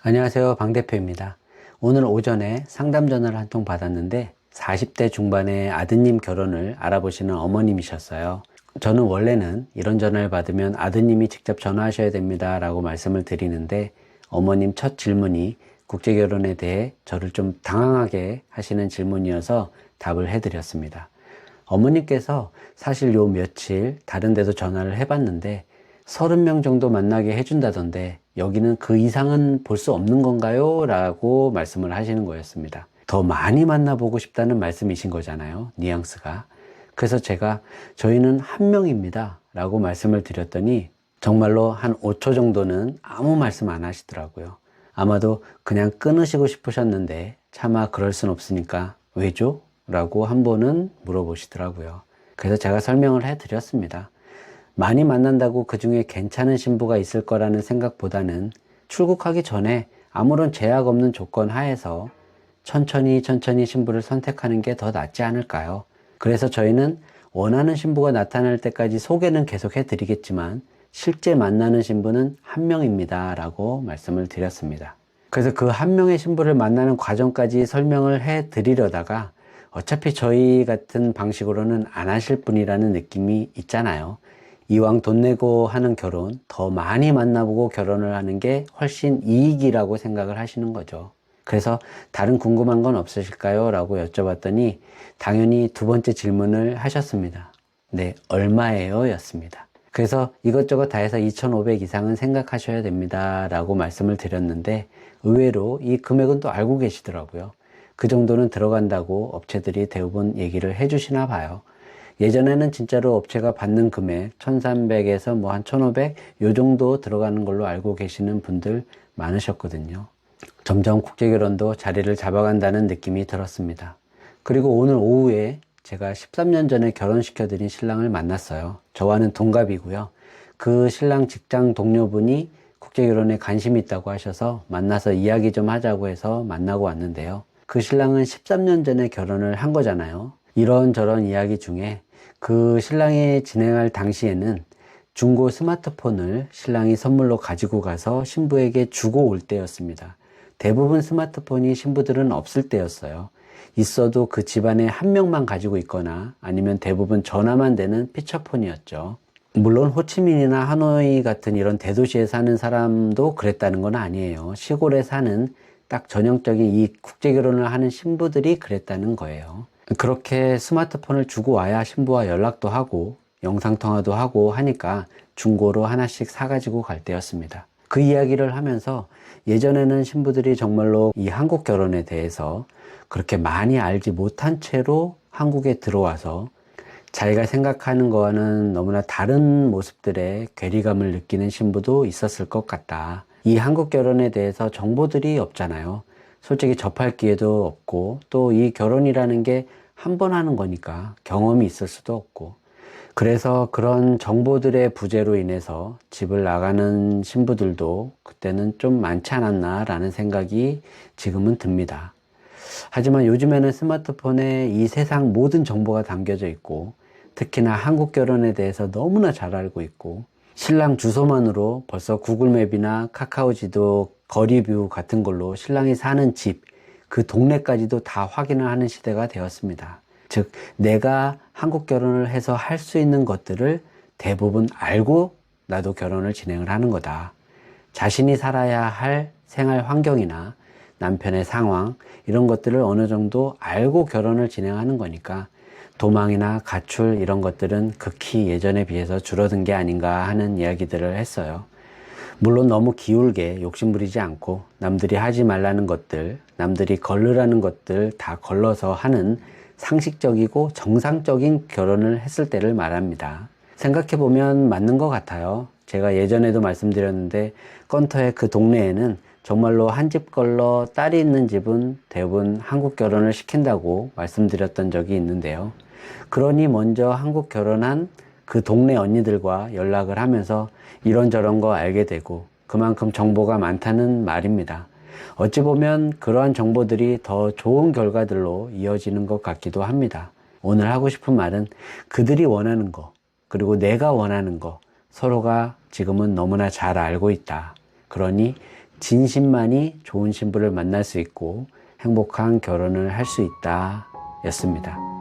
안녕하세요, 방 대표입니다. 오늘 오전에 상담 전화를 한 통 받았는데 40대 중반의 아드님 결혼을 알아보시는 어머님이셨어요. 저는 원래는 이런 전화를 받으면 아드님이 직접 전화하셔야 됩니다 라고 말씀을 드리는데, 어머님 첫 질문이 국제결혼에 대해 저를 좀 당황하게 하시는 질문이어서 답을 해드렸습니다. 어머님께서 사실 요 며칠 다른 데도 전화를 해봤는데 30명 정도 만나게 해준다던데 여기는 그 이상은 볼 수 없는 건가요? 라고 말씀을 하시는 거였습니다. 더 많이 만나보고 싶다는 말씀이신 거잖아요, 뉘앙스가. 그래서 제가 저희는 한 명입니다 라고 말씀을 드렸더니 정말로 한 5초 정도는 아무 말씀 안 하시더라고요. 아마도 그냥 끊으시고 싶으셨는데 차마 그럴 순 없으니까 왜죠? 라고 한 번은 물어보시더라고요. 그래서 제가 설명을 해드렸습니다. 많이 만난다고 그 중에 괜찮은 신부가 있을 거라는 생각보다는 출국하기 전에 아무런 제약 없는 조건 하에서 천천히 신부를 선택하는 게 더 낫지 않을까요? 그래서 저희는 원하는 신부가 나타날 때까지 소개는 계속 해드리겠지만 실제 만나는 신부는 한 명입니다 라고 말씀을 드렸습니다. 그래서 그 한 명의 신부를 만나는 과정까지 설명을 해드리려다가 어차피 저희 같은 방식으로는 안 하실 분이라는 느낌이 있잖아요. 이왕 돈 내고 하는 결혼, 더 많이 만나보고 결혼을 하는 게 훨씬 이익이라고 생각을 하시는 거죠. 그래서 다른 궁금한 건 없으실까요? 라고 여쭤봤더니 당연히 두 번째 질문을 하셨습니다. 네, 얼마예요? 였습니다. 그래서 이것저것 다 해서 2,500 이상은 생각하셔야 됩니다 라고 말씀을 드렸는데, 의외로 이 금액은 또 알고 계시더라고요. 그 정도는 들어간다고 업체들이 대부분 얘기를 해주시나 봐요. 예전에는 진짜로 업체가 받는 금액 1,300에서 뭐 한 1,500 요 정도 들어가는 걸로 알고 계시는 분들 많으셨거든요. 점점 국제결혼도 자리를 잡아간다는 느낌이 들었습니다. 그리고 오늘 오후에 제가 13년 전에 결혼시켜드린 신랑을 만났어요. 저와는 동갑이고요. 그 신랑 직장 동료분이 국제결혼에 관심이 있다고 하셔서 만나서 이야기 좀 하자고 해서 만나고 왔는데요. 그 신랑은 13년 전에 결혼을 한 거잖아요. 이런저런 이야기 중에 그 신랑이 진행할 당시에는 중고 스마트폰을 신랑이 선물로 가지고 가서 신부에게 주고 올 때였습니다. 대부분 스마트폰이 신부들은 없을 때였어요. 있어도 그 집안에 한 명만 가지고 있거나 아니면 대부분 전화만 되는 피처폰이었죠. 물론 호치민이나 하노이 같은 이런 대도시에 사는 사람도 그랬다는 건 아니에요. 시골에 사는 딱 전형적인 이 국제결혼을 하는 신부들이 그랬다는 거예요. 그렇게 스마트폰을 주고 와야 신부와 연락도 하고 영상통화도 하고 하니까 중고로 하나씩 사가지고 갈 때였습니다. 그 이야기를 하면서 예전에는 신부들이 정말로 이 한국 결혼에 대해서 그렇게 많이 알지 못한 채로 한국에 들어와서 자기가 생각하는 거와는 너무나 다른 모습들의 괴리감을 느끼는 신부도 있었을 것 같다. 이 한국 결혼에 대해서 정보들이 없잖아요. 솔직히 접할 기회도 없고 또 이 결혼이라는 게 한 번 하는 거니까 경험이 있을 수도 없고, 그래서 그런 정보들의 부재로 인해서 집을 나가는 신부들도 그때는 좀 많지 않았나 라는 생각이 지금은 듭니다. 하지만 요즘에는 스마트폰에 이 세상 모든 정보가 담겨져 있고 특히나 한국 결혼에 대해서 너무나 잘 알고 있고 신랑 주소만으로 벌써 구글맵이나 카카오지도 거리뷰 같은 걸로 신랑이 사는 집, 그 동네까지도 다 확인을 하는 시대가 되었습니다. 즉 내가 한국 결혼을 해서 할 수 있는 것들을 대부분 알고 나도 결혼을 진행을 하는 거다. 자신이 살아야 할 생활 환경이나 남편의 상황 이런 것들을 어느 정도 알고 결혼을 진행하는 거니까 도망이나 가출 이런 것들은 극히 예전에 비해서 줄어든 게 아닌가 하는 이야기들을 했어요. 물론 너무 기울게 욕심부리지 않고 남들이 하지 말라는 것들, 남들이 걸르라는 것들 다 걸러서 하는 상식적이고 정상적인 결혼을 했을 때를 말합니다. 생각해보면 맞는 것 같아요. 제가 예전에도 말씀드렸는데 건터의 그 동네에는 정말로 한 집 걸러 딸이 있는 집은 대부분 한국 결혼을 시킨다고 말씀드렸던 적이 있는데요. 그러니 먼저 한국 결혼한 그 동네 언니들과 연락을 하면서 이런저런 거 알게 되고 그만큼 정보가 많다는 말입니다. 어찌 보면 그러한 정보들이 더 좋은 결과들로 이어지는 것 같기도 합니다. 오늘 하고 싶은 말은 그들이 원하는 거 그리고 내가 원하는 거 서로가 지금은 너무나 잘 알고 있다. 그러니 진심만이 좋은 신부를 만날 수 있고 행복한 결혼을 할 수 있다 였습니다.